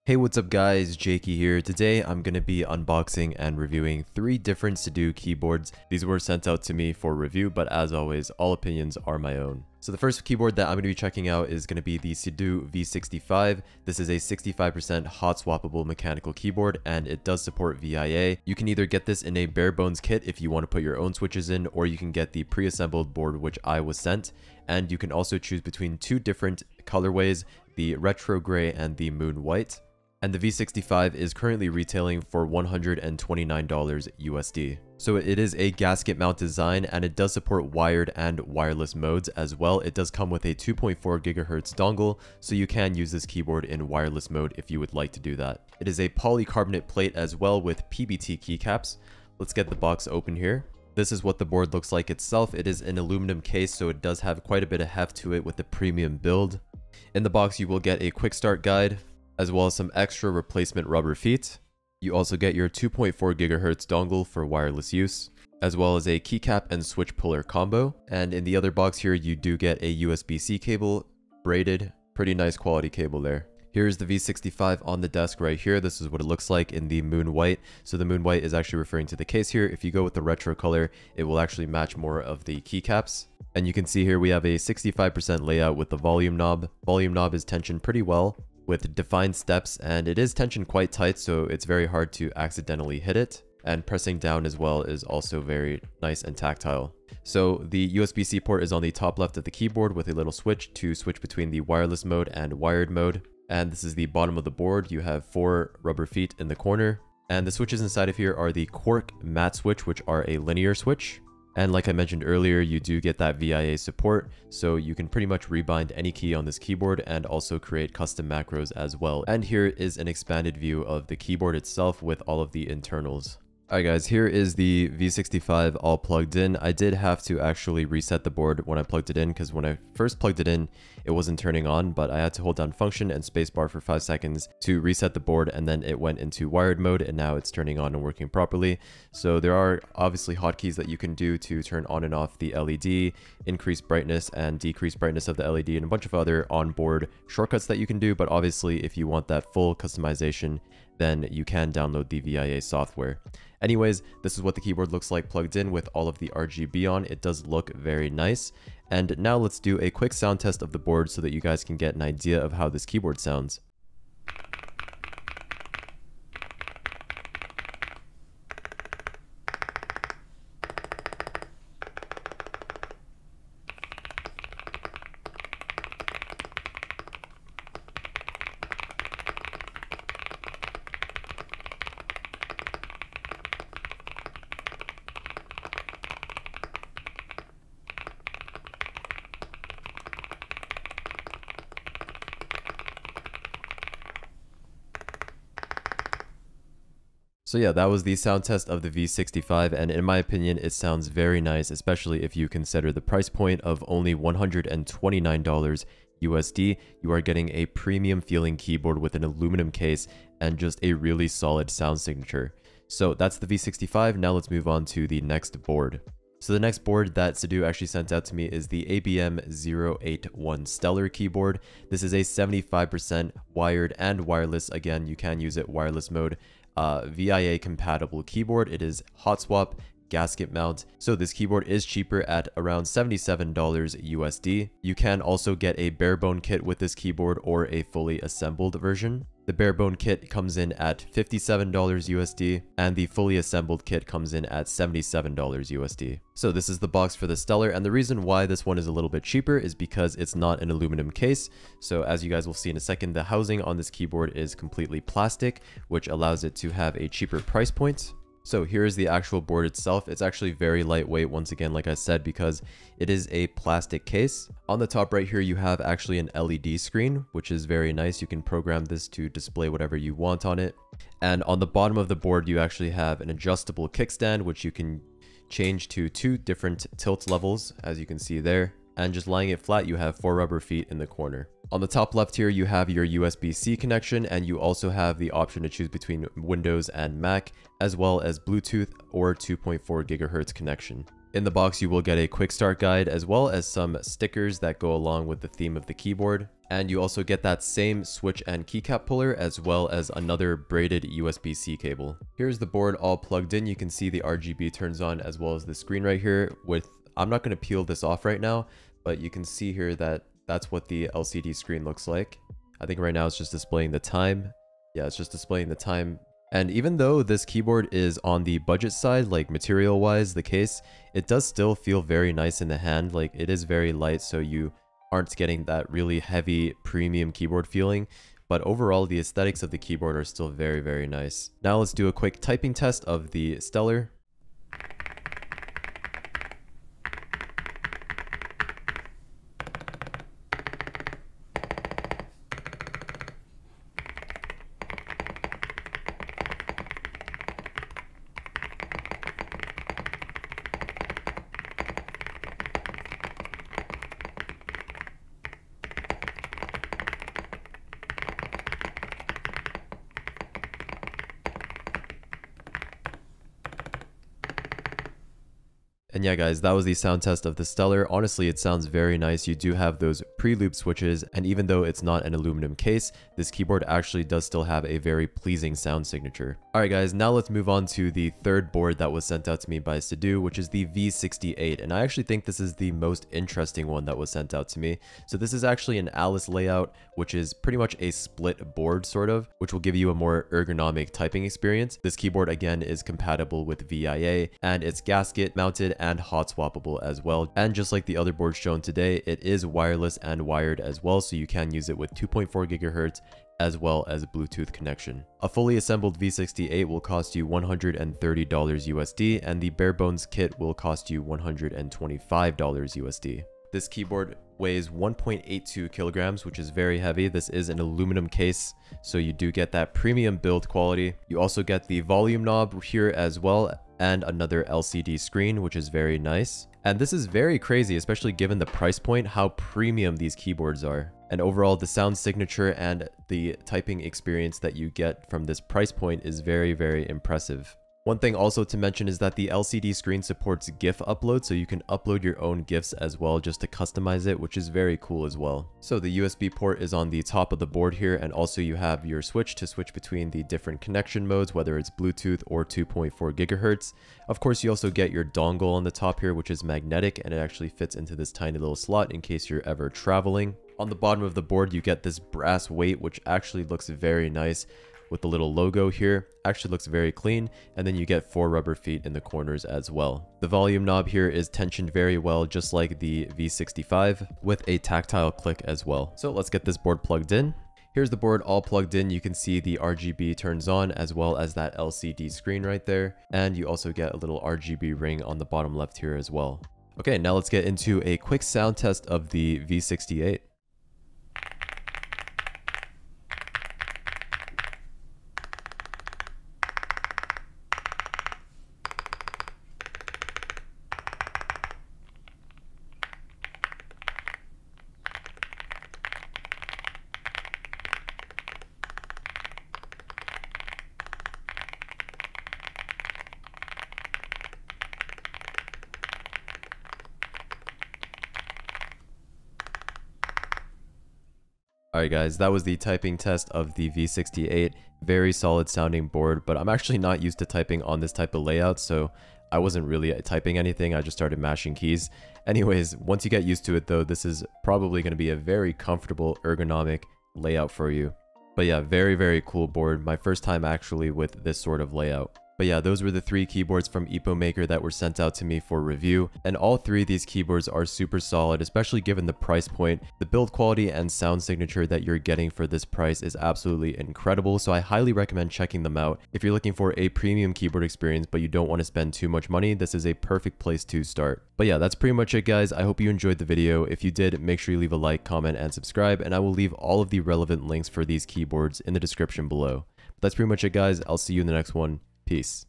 Hey, what's up guys, Jaeky here. Today I'm going to be unboxing and reviewing 3 different CIDOO keyboards. These were sent out to me for review, but as always, all opinions are my own. So the first keyboard that I'm going to be checking out is going to be the CIDOO V65. This is a 65% hot swappable mechanical keyboard and it does support VIA. You can either get this in a bare bones kit if you want to put your own switches in, or you can get the pre-assembled board which I was sent. And you can also choose between 2 different colorways, the retro gray and the moon white. And the V65 is currently retailing for $129 USD. So it is a gasket mount design and it does support wired and wireless modes as well. It does come with a 2.4 GHz dongle, so you can use this keyboard in wireless mode if you would like to do that. It is a polycarbonate plate as well with PBT keycaps. Let's get the box open here. This is what the board looks like itself. It is an aluminum case, so it does have quite a bit of heft to it with the premium build. In the box you will get a quick start guide, as well as some extra replacement rubber feet. You also get your 2.4 GHz dongle for wireless use, as well as a keycap and switch puller combo. And in the other box here, you do get a USB-C cable, braided, pretty nice quality cable there. Here's the V65 on the desk right here. This is what it looks like in the moon white. So the moon white is actually referring to the case here. If you go with the retro color, it will actually match more of the keycaps. And you can see here we have a 65% layout with the volume knob. Volume knob is tensioned pretty well, with defined steps, and it is tensioned quite tight, so it's very hard to accidentally hit it. And pressing down as well is also very nice and tactile. So the USB-C port is on the top left of the keyboard with a little switch to switch between the wireless mode and wired mode. And this is the bottom of the board. You have 4 rubber feet in the corner. And the switches inside of here are the Quark matte switch, which are a linear switch. And like I mentioned earlier, you do get that VIA support, so you can pretty much rebind any key on this keyboard and also create custom macros as well. And here is an expanded view of the keyboard itself with all of the internals. Alright guys, here is the V65 all plugged in. I did have to actually reset the board when I plugged it in, because when I first plugged it in, it wasn't turning on, but I had to hold down function and spacebar for 5 seconds to reset the board, and then it went into wired mode, and now it's turning on and working properly. So there are obviously hotkeys that you can do to turn on and off the LED, increase brightness and decrease brightness of the LED, and a bunch of other onboard shortcuts that you can do. But obviously, if you want that full customization, then you can download the VIA software. Anyways, this is what the keyboard looks like plugged in with all of the RGB on. It does look very nice. And now let's do a quick sound test of the board so that you guys can get an idea of how this keyboard sounds. So yeah, that was the sound test of the V65, and in my opinion, it sounds very nice, especially if you consider the price point of only $129 USD. You are getting a premium feeling keyboard with an aluminum case and just a really solid sound signature. So that's the V65. Now let's move on to the next board. So the next board that CIDOO actually sent out to me is the ABM081 Stellar keyboard. This is a 75% wired and wireless. Again, you can use it wireless mode. VIA compatible keyboard. It is hot swap, gasket mount, so this keyboard is cheaper at around $77 USD. You can also get a bare bone kit with this keyboard or a fully assembled version. The bare bone kit comes in at $57 USD and the fully assembled kit comes in at $77 USD. So this is the box for the Stellar, and the reason why this one is a little bit cheaper is because it's not an aluminum case. So as you guys will see in a second, the housing on this keyboard is completely plastic, which allows it to have a cheaper price point. So here's the actual board itself. It's actually very lightweight, once again, like I said, because it is a plastic case. On the top right here, you have actually an LED screen, which is very nice. You can program this to display whatever you want on it. And on the bottom of the board, you actually have an adjustable kickstand, which you can change to 2 different tilt levels, as you can see there. And just lying it flat, you have 4 rubber feet in the corner. On the top left here, you have your USB-C connection, and you also have the option to choose between Windows and Mac, as well as Bluetooth or 2.4 GHz connection. In the box, you will get a quick start guide, as well as some stickers that go along with the theme of the keyboard. And you also get that same switch and keycap puller as well as another braided USB-C cable. Here's the board all plugged in. You can see the RGB turns on as well as the screen right here with, I'm not going to peel this off right now, but you can see here that that's what the LCD screen looks like. I think right now it's just displaying the time. Yeah, it's just displaying the time. And even though this keyboard is on the budget side, like material wise, the case, it does still feel very nice in the hand. Like it is very light, so you aren't getting that really heavy premium keyboard feeling, but overall the aesthetics of the keyboard are still very, very nice. Now let's do a quick typing test of the Stellar. And yeah guys, that was the sound test of the Stellar. Honestly, it sounds very nice. You do have those pre-loop switches, and even though it's not an aluminum case, this keyboard actually does still have a very pleasing sound signature. Alright guys, now let's move on to the third board that was sent out to me by CIDOO, which is the V68. And I actually think this is the most interesting one that was sent out to me. So this is actually an Alice layout, which is pretty much a split board sort of, which will give you a more ergonomic typing experience. This keyboard again is compatible with VIA, and it's gasket mounted and hot swappable as well. And just like the other board shown today, it is wireless and wired as well, so you can use it with 2.4 gigahertz as well as a Bluetooth connection. A fully assembled V68 will cost you $130 USD, and the bare bones kit will cost you $125 USD. This keyboard weighs 1.82 kilograms, which is very heavy. This is an aluminum case, so you do get that premium build quality. You also get the volume knob here as well, and another LCD screen, which is very nice. And this is very crazy, especially given the price point, how premium these keyboards are. And overall, the sound signature and the typing experience that you get from this price point is very, very impressive. One thing also to mention is that the LCD screen supports GIF upload, so you can upload your own GIFs as well just to customize it, which is very cool as well. So the USB port is on the top of the board here, and also you have your switch to switch between the different connection modes, whether it's Bluetooth or 2.4 gigahertz. Of course, you also get your dongle on the top here, which is magnetic, and it actually fits into this tiny little slot in case you're ever traveling. On the bottom of the board, you get this brass weight, which actually looks very nice with the little logo here. Actually looks very clean, and then you get 4 rubber feet in the corners as well. The volume knob here is tensioned very well, just like the V65, with a tactile click as well. So let's get this board plugged in. Here's the board all plugged in. You can see the RGB turns on as well as that LCD screen right there, and you also get a little RGB ring on the bottom left here as well. Okay, now let's get into a quick sound test of the V68. Alright guys, that was the typing test of the V68. Very solid sounding board, but I'm actually not used to typing on this type of layout, so I wasn't really typing anything. I just started mashing keys. Anyways, once you get used to it though, this is probably going to be a very comfortable ergonomic layout for you. But yeah, very, very cool board. My first time actually with this sort of layout. But yeah, those were the 3 keyboards from EpoMaker that were sent out to me for review, and all 3 of these keyboards are super solid, especially given the price point. The build quality and sound signature that you're getting for this price is absolutely incredible, so I highly recommend checking them out. If you're looking for a premium keyboard experience but you don't want to spend too much money, this is a perfect place to start. But yeah, that's pretty much it guys. I hope you enjoyed the video. If you did, make sure you leave a like, comment, and subscribe, and I will leave all of the relevant links for these keyboards in the description below. But that's pretty much it guys. I'll see you in the next one. Peace.